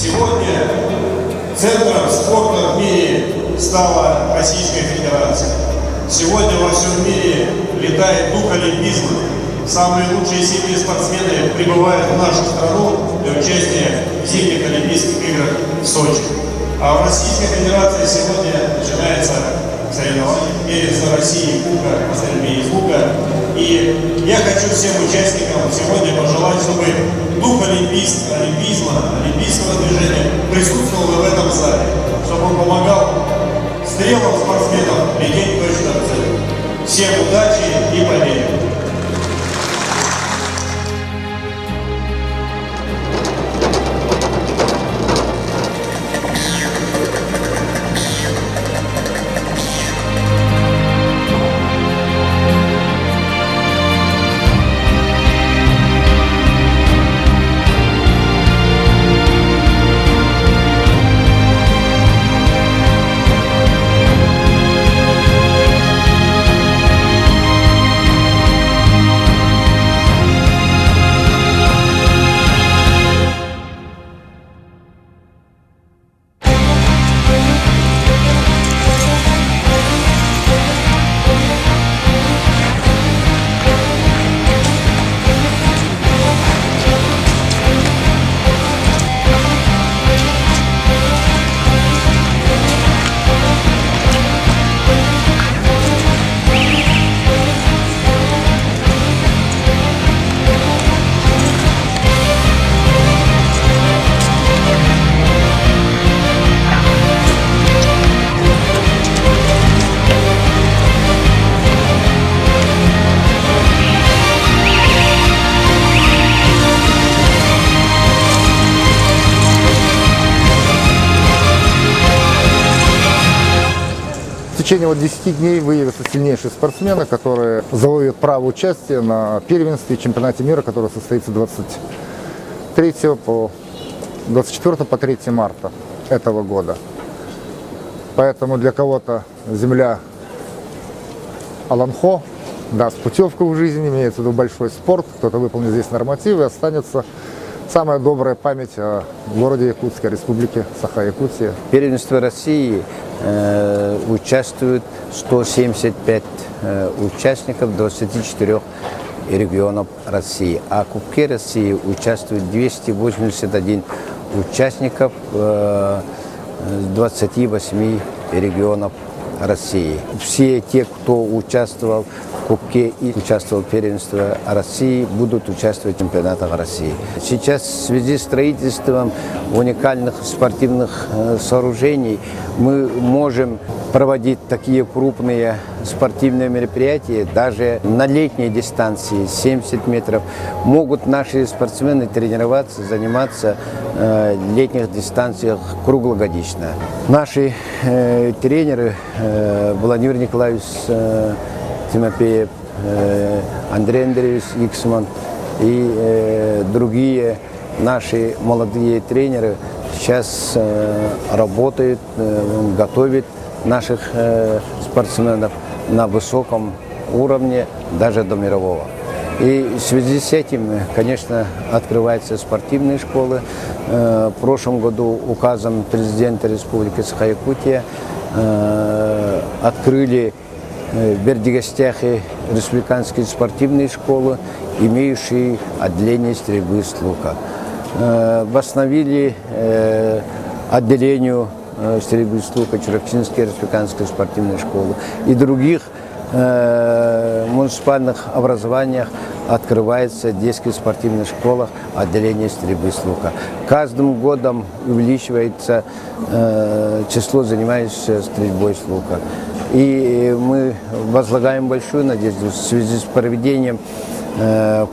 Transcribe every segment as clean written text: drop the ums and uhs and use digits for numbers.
Сегодня центром спорта в мире стала Российская Федерация. Сегодня во всем мире летает дух олимпизма. Самые лучшие сильные спортсмены прибывают в нашу страну для участия в зимних Олимпийских играх в Сочи. А в Российской Федерации сегодня начинается соревнование первенства России Кубка по стрельбе из лука. И я хочу всем участникам сегодня пожелать, чтобы дух олимпизма, олимпийского движения присутствовал в этом зале, чтобы он помогал стрелам спортсменам лететь точно в цель. Всем удачи и победы! В течение 10 дней выявятся сильнейшие спортсмены, которые завоюют право участия на первенстве и чемпионате мира, который состоится 24 по 3 марта этого года. Поэтому для кого-то земля Аланхо даст путевку в жизнь, имеется в виду большой спорт, кто-то выполнит здесь нормативы, останется самая добрая память о городе Якутске, Республике Саха-Якутия. Первенство России участвуют 175 участников 24 регионов России, а в Кубке России участвует 281 участников 28 регионов России. Все те, кто участвовал в Кубке и участвовал в первенстве России, будут участвовать в чемпионатах России. Сейчас в связи с строительством уникальных спортивных сооружений мы можем проводить такие крупные спортивные мероприятия, даже на летней дистанции 70 метров. Могут наши спортсмены тренироваться, заниматься в летних дистанциях круглогодично. Наши тренеры Владимир Николаевич Тимофеев, Андрей Андреевич Иксман и другие наши молодые тренеры сейчас работают, готовят наших спортсменов на высоком уровне, даже до мирового. И в связи с этим, конечно, открываются спортивные школы. В прошлом году указом президента Республики Саха-Якутия открыли в Бердигостяхе республиканские спортивные школы, имеющие отделение стрельбы с лука. Восстановили отделению стрельбы с лука Чуракчинская республиканская спортивная школа и других муниципальных образованиях открывается в детских спортивных школах отделение стрельбы с лука. Каждым годом увеличивается число занимающихся стрельбой с лука. И мы возлагаем большую надежду в связи с проведением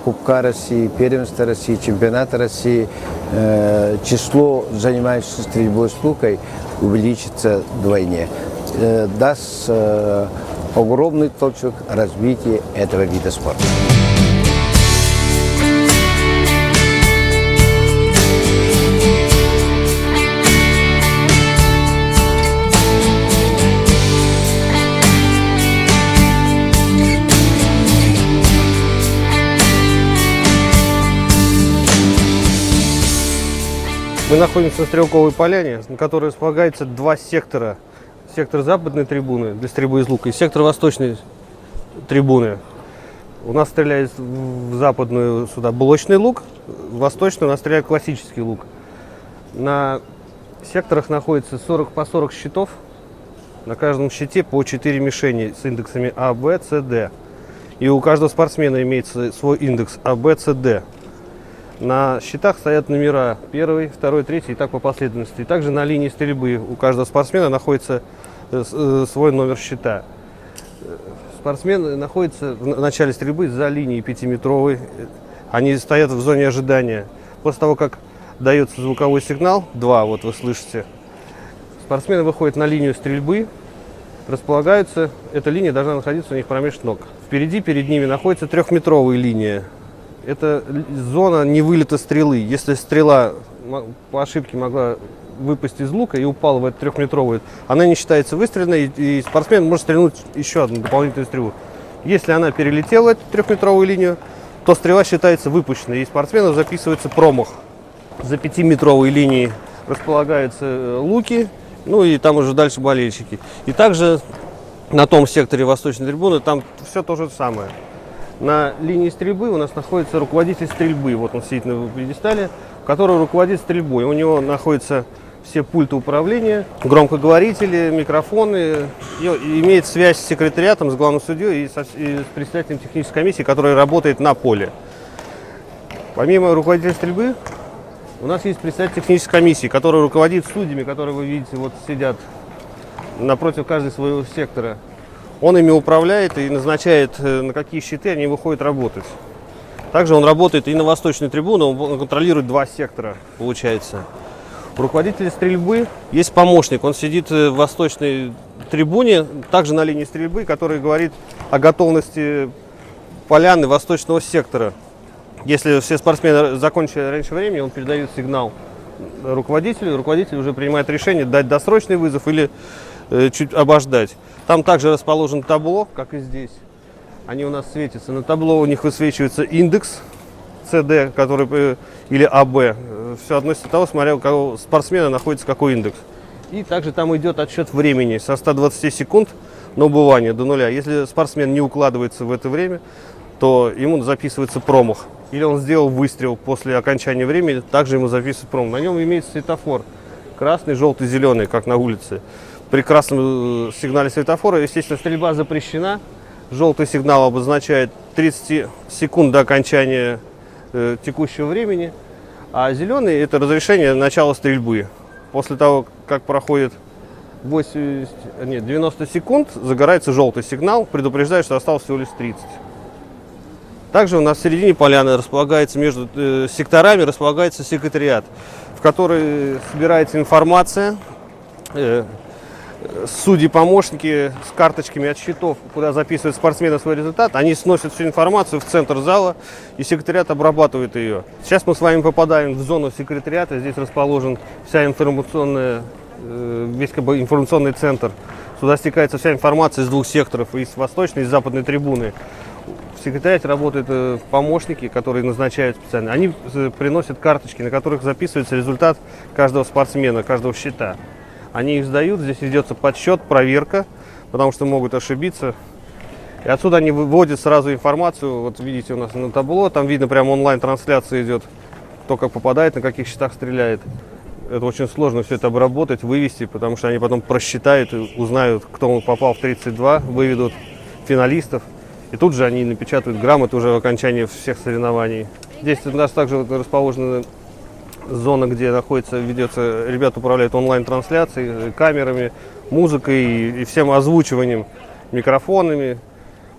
Кубка России, первенства России, чемпионата России. Число занимающихся стрельбой с лукой увеличится вдвойне. Даст огромный толчок развития этого вида спорта. Мы находимся на стрелковой поляне, на которой располагается два сектора. Сектор западной трибуны для стрельбы из лука и сектор восточной трибуны. У нас стреляет в западную сюда блочный лук, в восточную у нас стреляет классический лук. На секторах находится 40 по 40 щитов. На каждом щите по 4 мишени с индексами А, Б, С, Д. И у каждого спортсмена имеется свой индекс А, Б, С, Д. На щитах стоят номера 1, 2, 3 и так по последовательности. И также на линии стрельбы у каждого спортсмена находится свой номер щита. Спортсмен находится в начале стрельбы за линией 5-метровой. Они стоят в зоне ожидания. После того, как дается звуковой сигнал, 2, вот вы слышите, спортсмены выходят на линию стрельбы, располагаются. Эта линия должна находиться у них промеж ног. Впереди, перед ними находится 3-метровая линия. Это зона невылета стрелы. Если стрела по ошибке могла выпасть из лука и упала в эту 3-метровую, она не считается выстреленной, и спортсмен может стрельнуть еще одну дополнительную стрелу. Если она перелетела эту 3-метровую линию, то стрела считается выпущенной, и спортсмену записывается промах. За 5-метровой линией располагаются луки, ну и там уже дальше болельщики. И также на том секторе восточной трибуны там все то же самое. На линии стрельбы у нас находится руководитель стрельбы. Вот он сидит на пьедестале, который руководит стрельбой. У него находятся все пульты управления, громкоговорители, микрофоны. И имеет связь с секретариатом, с главным судьей и с председателем технической комиссии, которая работает на поле. Помимо руководителя стрельбы, у нас есть председатель технической комиссии, который руководит судьями, которые вы видите, вот сидят напротив каждого своего сектора. Он ими управляет и назначает, на какие щиты они выходят работать. Также он работает и на восточной трибуне, он контролирует 2 сектора, получается. У руководителя стрельбы есть помощник, он сидит в восточной трибуне, также на линии стрельбы, который говорит о готовности поляны восточного сектора. Если все спортсмены закончили раньше времени, он передает сигнал руководителю, руководитель уже принимает решение дать досрочный вызов или чуть обождать. Там также расположен табло, как и здесь. Они у нас светятся. На табло у них высвечивается индекс СД, который, или АБ. Все относится от того, смотря у кого спортсмена находится какой индекс. И также там идет отсчет времени со 120 секунд на убывание до нуля. Если спортсмен не укладывается в это время, то ему записывается промах. Или он сделал выстрел после окончания времени, также ему записывается промах. На нем имеется светофор. Красный, желтый, зеленый, как на улице. При красном сигнале светофора, естественно, стрельба запрещена. Желтый сигнал обозначает 30 секунд до окончания текущего времени. А зеленый – это разрешение начала стрельбы. После того, как проходит 90 секунд, загорается желтый сигнал, предупреждает, что осталось всего лишь 30. Также у нас в середине поляны располагается, между секторами располагается секретариат, в который собирается информация, судьи-помощники с карточками от счетов, куда записывают спортсмены свой результат, они сносят всю информацию в центр зала, и секретариат обрабатывает ее. Сейчас мы с вами попадаем в зону секретариата, здесь расположен вся информационная, весь информационный центр. Сюда стекается вся информация из 2 секторов, из восточной и из западной трибуны. В секретариате работают помощники, которые назначают специально. Они приносят карточки, на которых записывается результат каждого спортсмена, каждого счета. Они их сдают, здесь ведется подсчет, проверка, потому что могут ошибиться. И отсюда они выводят сразу информацию. Вот видите, у нас на табло, там видно прямо онлайн-трансляция идет, кто как попадает, на каких счетах стреляет. Это очень сложно все это обработать, вывести, потому что они потом просчитают, узнают, кто попал в 32, выведут финалистов. И тут же они напечатают грамоты уже в окончании всех соревнований. Здесь у нас также расположена зона, где ведется, ребята управляют онлайн-трансляцией, камерами, музыкой и всем озвучиванием, микрофонами,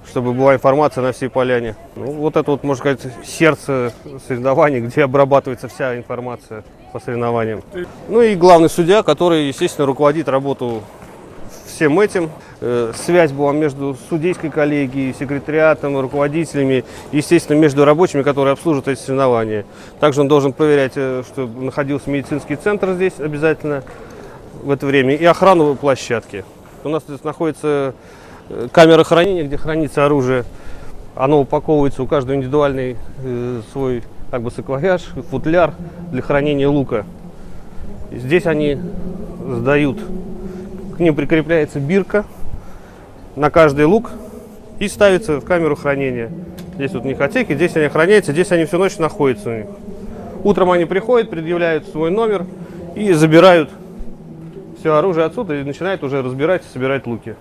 чтобы была информация на всей поляне. Ну, вот это вот, можно сказать, сердце соревнований, где обрабатывается вся информация по соревнованиям. Ну и главный судья, который, естественно, руководит работу всем этим. Связь была между судейской коллегией, секретариатом, руководителями, естественно, между рабочими, которые обслуживают эти соревнования. Также он должен проверять, что находился медицинский центр здесь обязательно в это время, и охрану площадки. У нас здесь находится камера хранения, где хранится оружие. Оно упаковывается, у каждого индивидуальный свой саквояж, футляр для хранения лука. И здесь они сдают. К ним прикрепляется бирка на каждый лук и ставится в камеру хранения. Здесь вот у них отсеки, здесь они храняются, здесь они всю ночь находятся у них. Утром они приходят, предъявляют свой номер и забирают все оружие отсюда и начинают уже разбирать и собирать луки.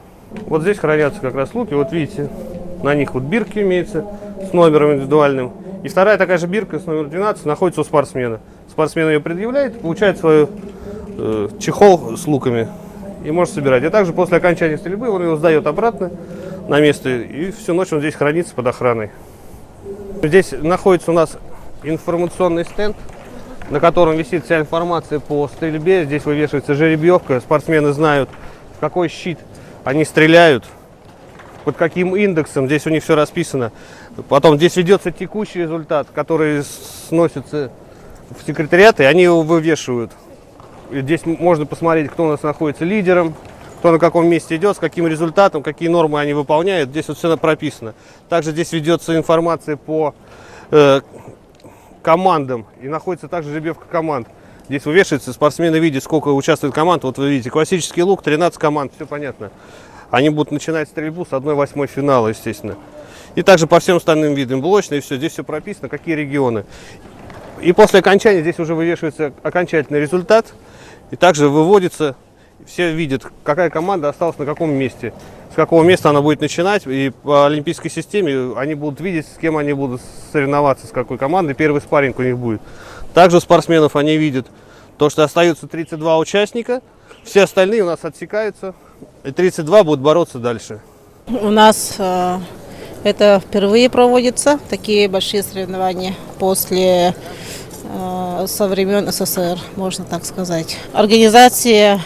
Вот здесь хранятся как раз луки, вот видите, на них вот бирки имеются с номером индивидуальным. И вторая такая же бирка с номером 12 находится у спортсмена. Спортсмен ее предъявляет, получает свой чехол с луками и может собирать. И также после окончания стрельбы он его сдает обратно на место, и всю ночь он здесь хранится под охраной. Здесь находится у нас информационный стенд, на котором висит вся информация по стрельбе. Здесь вывешивается жеребьевка, спортсмены знают, в какой щит они стреляют, под каким индексом, здесь у них все расписано. Потом здесь ведется текущий результат, который сносится в секретариат, и они его вывешивают. И здесь можно посмотреть, кто у нас находится лидером, кто на каком месте идет, с каким результатом, какие нормы они выполняют. Здесь вот все прописано. Также здесь ведется информация по командам, и находится также жеребьевка команд. Здесь вывешивается, спортсмены видят, сколько участвует команд. Вот вы видите, классический лук, 13 команд, все понятно. Они будут начинать стрельбу с 1/8 финала, естественно. И также по всем остальным видам блочные, все, здесь все прописано, какие регионы. И после окончания здесь уже вывешивается окончательный результат. И также выводится, все видят, какая команда осталась на каком месте. С какого места она будет начинать. И по олимпийской системе они будут видеть, с кем они будут соревноваться, с какой командой. Первый спарринг у них будет. Также у спортсменов они видят то, что остаются 32 участника. Все остальные у нас отсекаются. И 32 будут бороться дальше. У нас это впервые проводятся такие большие соревнования после со времен СССР, можно так сказать. Организация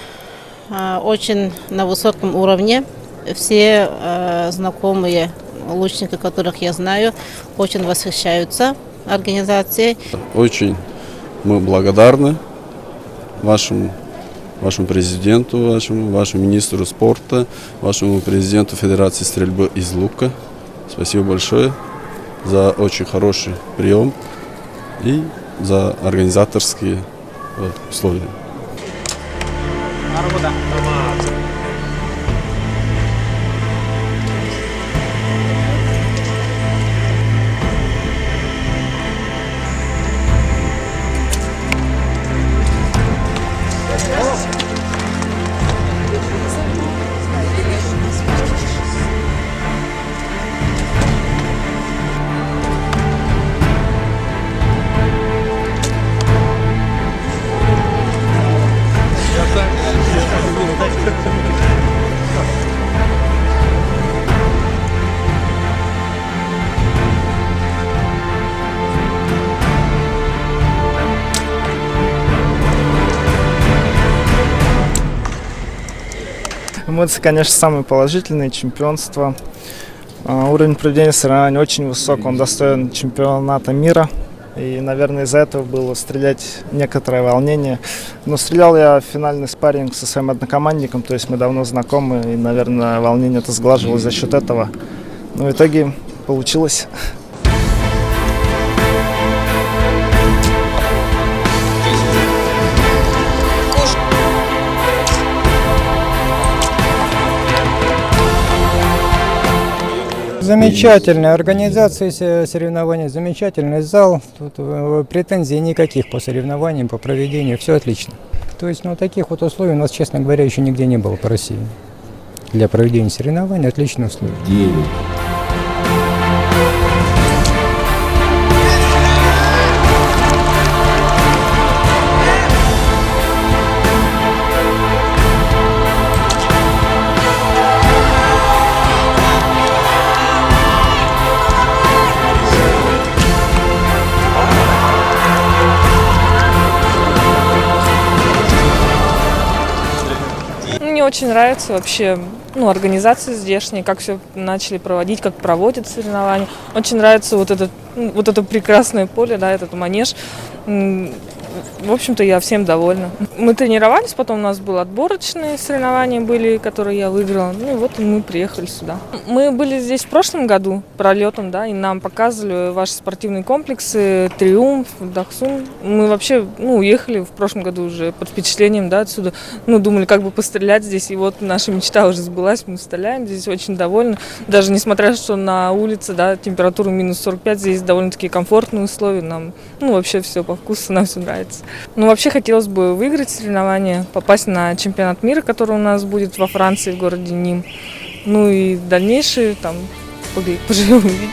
очень на высоком уровне. Все знакомые лучники, которых я знаю, очень восхищаются организацией. Очень мы благодарны вашему президенту, вашему министру спорта, вашему президенту Федерации стрельбы из лука. Спасибо большое за очень хороший прием и за организаторские условия. Эмоции, конечно, самые положительные. Чемпионство. Уровень проведения соревнований очень высок. Он достоин чемпионата мира. И, наверное, из-за этого было стрелять некоторое волнение. Но стрелял я в финальный спарринг со своим однокомандником. То есть мы давно знакомы. И, наверное, волнение это сглаживалось за счет этого. Но в итоге получилось. Замечательная организация соревнований, замечательный зал. Тут претензий никаких по соревнованиям, по проведению, все отлично. То есть, таких вот условий у нас, честно говоря, еще нигде не было по России. Для проведения соревнований отличные условия. Мне очень нравится вообще организация здешняя, как все начали проводить, как проводят соревнования. Очень нравится вот это прекрасное поле, да, этот манеж. в общем-то, я всем довольна. Мы тренировались, потом у нас были отборочные соревнования, которые я выиграла. Ну и вот мы приехали сюда. Мы были здесь в прошлом году пролетом, да, и нам показывали ваши спортивные комплексы, Триумф, Дахсун. Мы вообще, уехали в прошлом году уже под впечатлением, да, отсюда. Думали, как бы пострелять здесь, и вот наша мечта уже сбылась, мы стреляем, здесь очень довольны. Даже несмотря, что на улице, да, температура минус 45, здесь довольно-таки комфортные условия, нам, вообще все по вкусу, нам все нравится. Вообще хотелось бы выиграть соревнования, попасть на чемпионат мира, который у нас будет во Франции, в городе Ним. И дальнейшие, там, поживем увидим.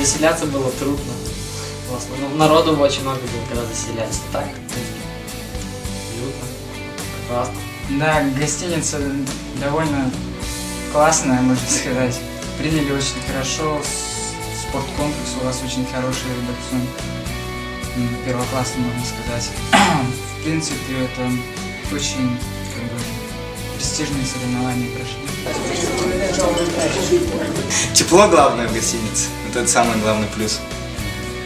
Заселяться было трудно. Народу очень много было, когда заселялись. Так, уютно, классно. Да, гостиница довольно классная, можно сказать. Приняли очень хорошо, спорткомплекс у вас очень хороший, редакцион. Первоклассный, можно сказать. В принципе, это очень престижные соревнования прошли. Тепло главное в гостинице. Это самый главный плюс.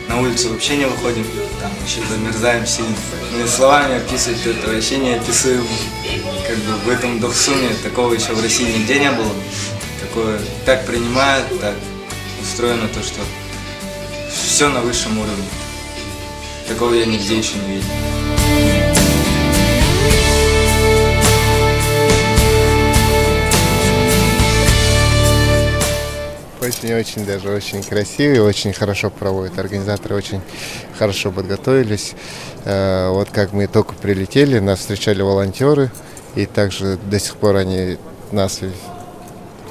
На улицу вообще не выходим, там вообще замерзаем сильно. Словами описывать это вообще неописуемо. В этом Дахсуне такого еще в России нигде не было. Такое так принимают, так устроено то, что все на высшем уровне. Такого я нигде еще не видел. Очень даже очень красивый, очень хорошо проводят. Организаторы очень хорошо подготовились. Вот как мы только прилетели, нас встречали волонтеры, и также до сих пор они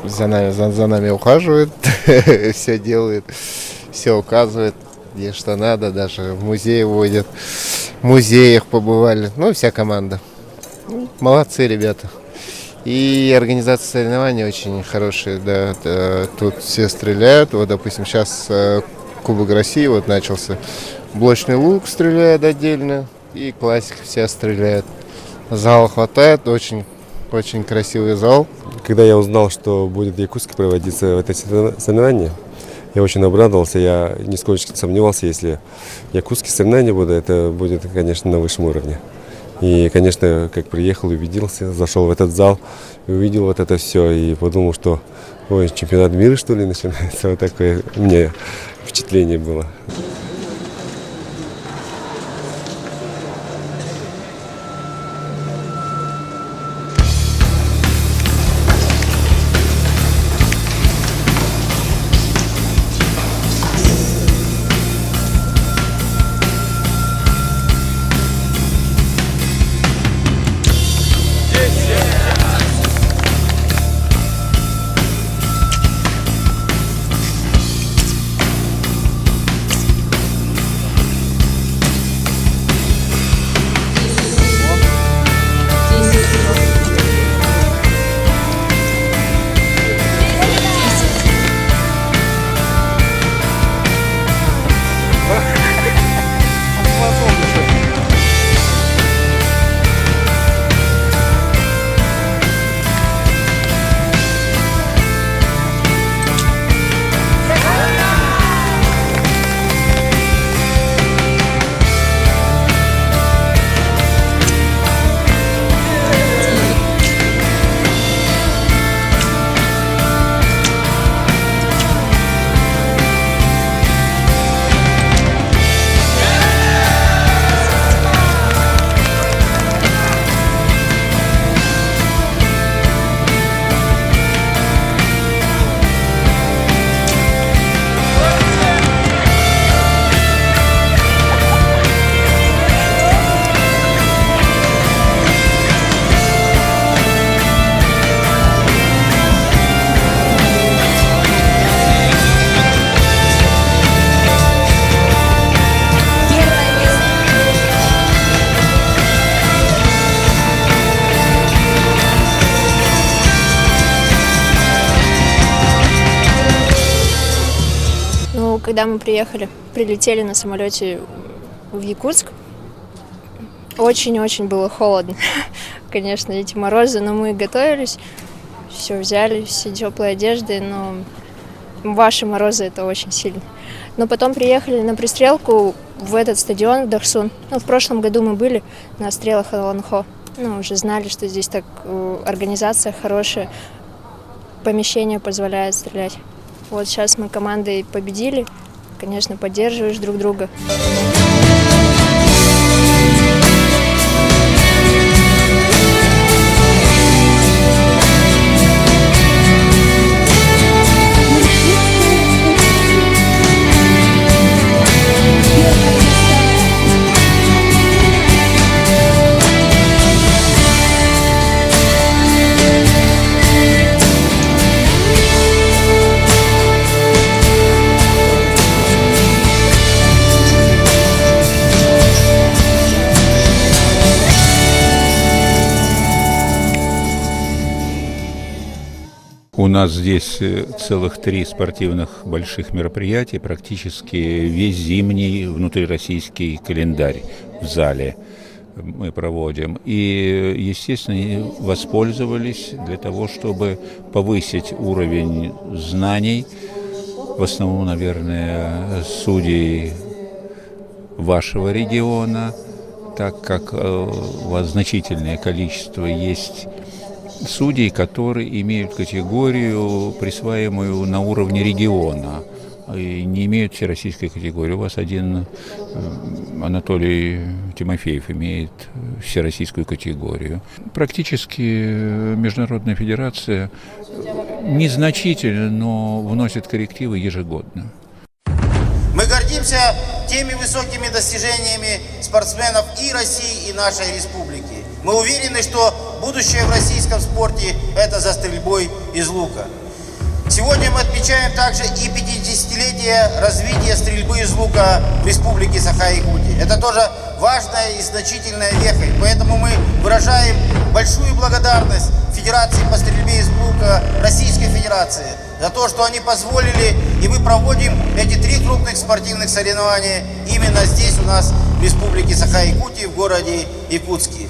за нами ухаживают, все делают, все указывают, где что надо, даже в музей водят, в музеях побывали, вся команда. Молодцы ребята. И организация соревнований очень хорошая, да, тут все стреляют, вот, допустим, сейчас Кубок России вот начался, блочный лук стреляет отдельно, и классика все стреляют, зала хватает, очень красивый зал. Когда я узнал, что будет в Якутске проводиться это соревнование, я очень обрадовался, я нисколько сомневался, если якутские соревнования будут, это будет, конечно, на высшем уровне. И, конечно, как приехал, убедился, зашел в этот зал, увидел вот это все и подумал, что чемпионат мира, что ли, начинается. Вот такое у меня впечатление было. когда мы прилетели на самолете в Якутск, очень-очень было холодно. Конечно, эти морозы, но мы готовились, все взяли, все теплые одежды, но ваши морозы это очень сильно. Но потом приехали на пристрелку в этот стадион, в Дахсун. В прошлом году мы были на стрелах Аланхо. Уже знали, что здесь так организация хорошая, помещение позволяет стрелять. Вот сейчас мы командой победили, конечно, поддерживаешь друг друга. У нас здесь целых 3 спортивных больших мероприятия, практически весь зимний внутрироссийский календарь в зале мы проводим. И, естественно, воспользовались для того, чтобы повысить уровень знаний, в основном, наверное, судей вашего региона, так как у вас значительное количество есть судей, которые имеют категорию, присваиваемую на уровне региона, и не имеют всероссийской категории. У вас один Анатолий Тимофеев имеет всероссийскую категорию. Практически Международная федерация незначительно, но вносит коррективы ежегодно. Мы гордимся теми высокими достижениями спортсменов и России, и нашей республики. Мы уверены, что будущее в российском спорте – это за стрельбой из лука. Сегодня мы отмечаем также и 50-летие развития стрельбы из лука в республике Саха-Якутия. Это тоже важная и значительная веха. Поэтому мы выражаем большую благодарность Федерации по стрельбе из лука Российской Федерации за то, что они позволили, и мы проводим эти 3 крупных спортивных соревнования именно здесь у нас в республике Саха-Якутия, в городе Якутске.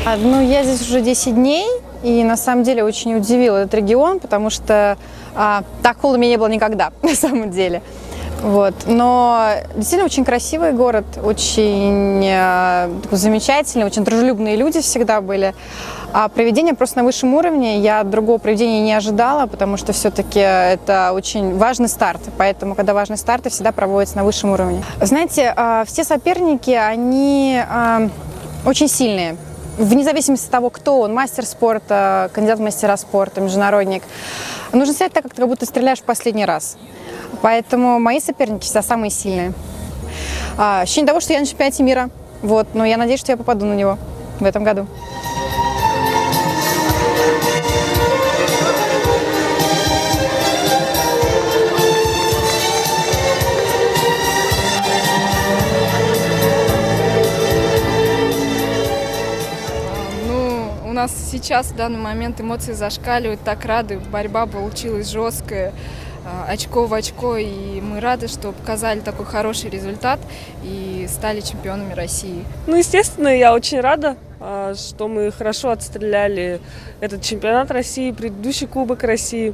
Ну, я здесь уже 10 дней, и на самом деле очень удивил этот регион, потому что так холодно мне не было никогда, на самом деле. Вот. Но действительно очень красивый город, очень такой замечательный, очень дружелюбные люди всегда были. А проведение просто на высшем уровне. Я другого проведения не ожидала, потому что все-таки это очень важный старт. Поэтому, когда важные старты, всегда проводятся на высшем уровне. Знаете, все соперники, они очень сильные. Вне зависимости от того, кто он, мастер спорта, кандидат в мастера спорта, международник. Нужно стрелять так, как будто стреляешь в последний раз. Поэтому мои соперники всегда самые сильные. Ощущение того, что я на чемпионате мира. Вот, но я надеюсь, что я попаду на него в этом году. У нас сейчас в данный момент эмоции зашкаливают, так рады, борьба получилась жесткая, очко в очко, и мы рады, что показали такой хороший результат и стали чемпионами России. Ну, естественно, я очень рада, что мы хорошо отстреляли этот чемпионат России, предыдущий Кубок России.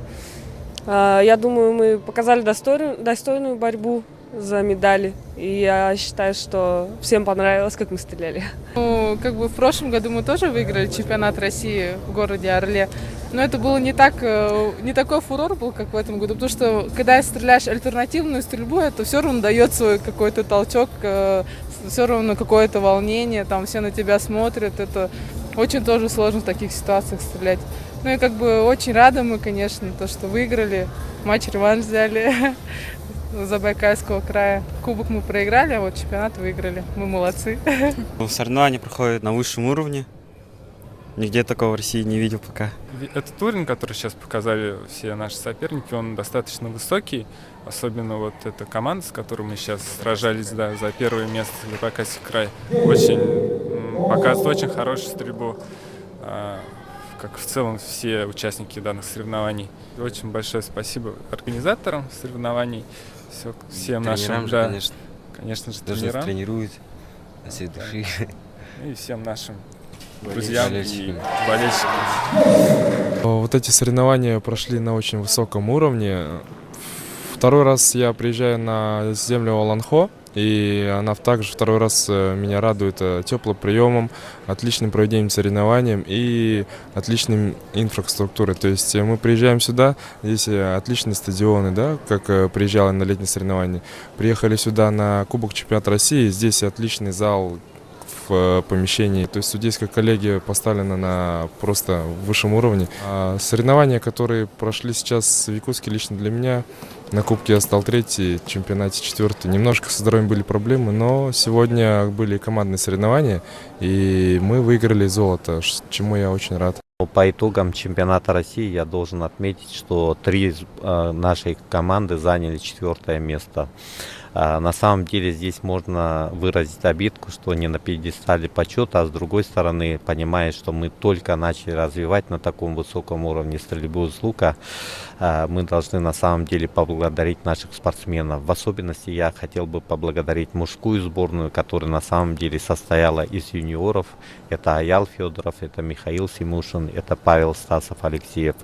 Я думаю, мы показали достойную борьбу за медали. И я считаю, что всем понравилось, как мы стреляли. Ну, как бы в прошлом году мы тоже выиграли чемпионат России в городе Орле. Но это было не такой фурор был, как в этом году. Потому что, когда стреляешь альтернативную стрельбу, это все равно дает свой какой-то толчок, все равно какое-то волнение, там все на тебя смотрят. Это очень тоже сложно в таких ситуациях стрелять. Ну и как бы очень рады мы, конечно, то, что выиграли. Матч-реванш взяли Забайкальского края. Кубок мы проиграли, а вот чемпионат выиграли. Мы молодцы. Соревнования проходят на высшем уровне. Нигде такого в России не видел пока. Этот уровень, который сейчас показали все наши соперники, он достаточно высокий. Особенно вот эта команда, с которой мы сейчас сражались за первое место, Забайкальский край, показывает очень хорошую стрельбу, как в целом все участники данных соревнований. Очень большое спасибо организаторам соревнований, всем нашим, конечно же, тренерам. Тренируют от всей души. И всем нашим друзьям и болельщикам. Вот эти соревнования прошли на очень высоком уровне. Второй раз я приезжаю на землю Оланхо, и она также второй раз меня радует теплым приемом, отличным проведением соревнований и отличной инфраструктурой. То есть мы приезжаем сюда, здесь отличные стадионы, да, как приезжал на летние соревнования. Приехали сюда на Кубок Чемпионата России, здесь отличный зал в помещении. То есть судейская коллегия поставлена на просто высшем уровне. Соревнования, которые прошли сейчас в Якутске, лично для меня, на Кубке я стал третий, в чемпионате четвертый. Немножко со здоровьем были проблемы, но сегодня были командные соревнования, и мы выиграли золото, чему я очень рад. По итогам чемпионата России я должен отметить, что 3 нашей команды заняли 4-е место. На самом деле здесь можно выразить обидку, что не на пьедестале почета, а с другой стороны, понимая, что мы только начали развивать на таком высоком уровне стрельбу из лука, мы должны на самом деле поблагодарить наших спортсменов. В особенности я хотел бы поблагодарить мужскую сборную, которая на самом деле состояла из юниоров. Это Аял Федоров, это Михаил Симушин, это Павел Стасов Алексеев.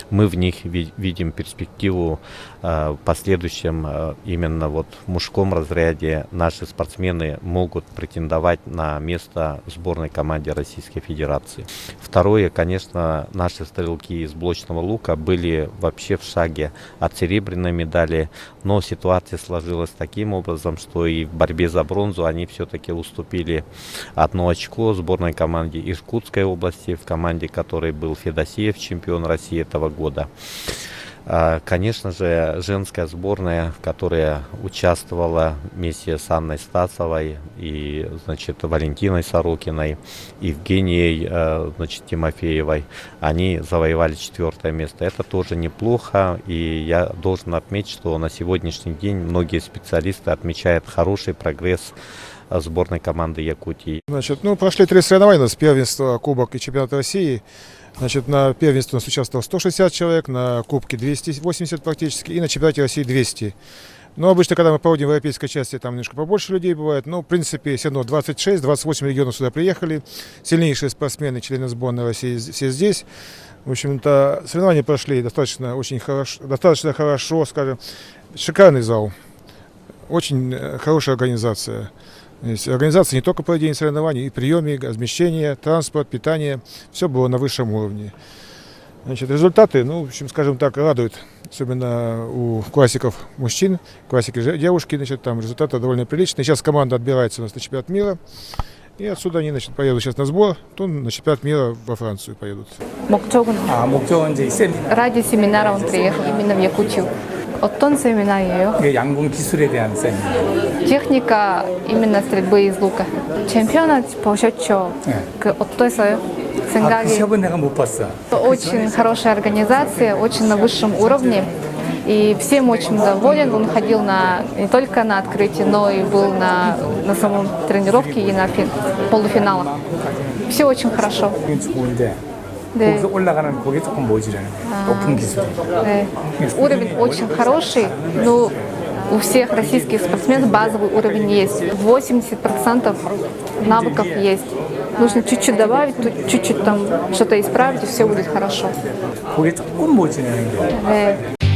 Мы в них видим перспективу в последующем именно вот в мужском разряде наши спортсмены могут претендовать на место в сборной команде Российской Федерации. Второе, конечно, наши стрелки из блочного лука были вообще в шаге от серебряной медали, но ситуация сложилась таким образом, что и в борьбе за бронзу они все-таки уступили 1 очко сборной команде Иркутской области, в команде которой был Федосеев, чемпион России этого года. Конечно же, женская сборная, которая участвовала вместе с Анной Стасовой и, значит, Валентиной Сорокиной, Евгенией, значит, Тимофеевой, они завоевали 4-е место. Это тоже неплохо, и я должен отметить, что на сегодняшний день многие специалисты отмечают хороший прогресс сборной команды Якутии. Значит, прошли 3 соревнования, у нас первенство, Кубок и чемпионат России. Значит, на первенстве у нас участвовало 160 человек, на Кубке 280 практически, и на чемпионате России 200. Но обычно, когда мы проводим в европейской части, там немножко побольше людей бывает. Но, в принципе, все равно 26-28 регионов сюда приехали. Сильнейшие спортсмены, члены сборной России все здесь. В общем-то, соревнования прошли достаточно хорошо, скажем. Шикарный зал. Очень хорошая организация. Организация не только проведения соревнований, и приемы, и размещение, транспорт, питание. Все было на высшем уровне. Значит, результаты, ну, в общем, скажем так, радуют. Особенно у классиков мужчин, классики девушки, значит, там результаты довольно приличные. Сейчас команда отбирается у нас на чемпионат мира. И отсюда они, значит, поедут сейчас на сбор, то на чемпионат мира во Францию поедут. Ради семинара он приехал именно в Якутию. 어떤 세미나예요? 양궁 기술에 대한 세미나. Техника именно стрельбы из лука. чемпионат 보셨죠? 그 어땠어요? 생각이? 시합은 내가 못 봤어. Очень хорошая организация, очень на высшем уровне. И всем очень доволен. Он ходил не только на открытие, но и был на самом тренировке и на полуфиналах. Все очень хорошо. 네. 거기서 올라가는 거기 조금 모자라요. 높은 기술. 네. Уровень очень хороший, но у всех российских спортсменов базовый уровень есть. 80% навыков есть. Нужно чуть-чуть добавить, чуть-чуть там что-то исправить, и все будет хорошо. 거기 조금 모자라는 게. 네.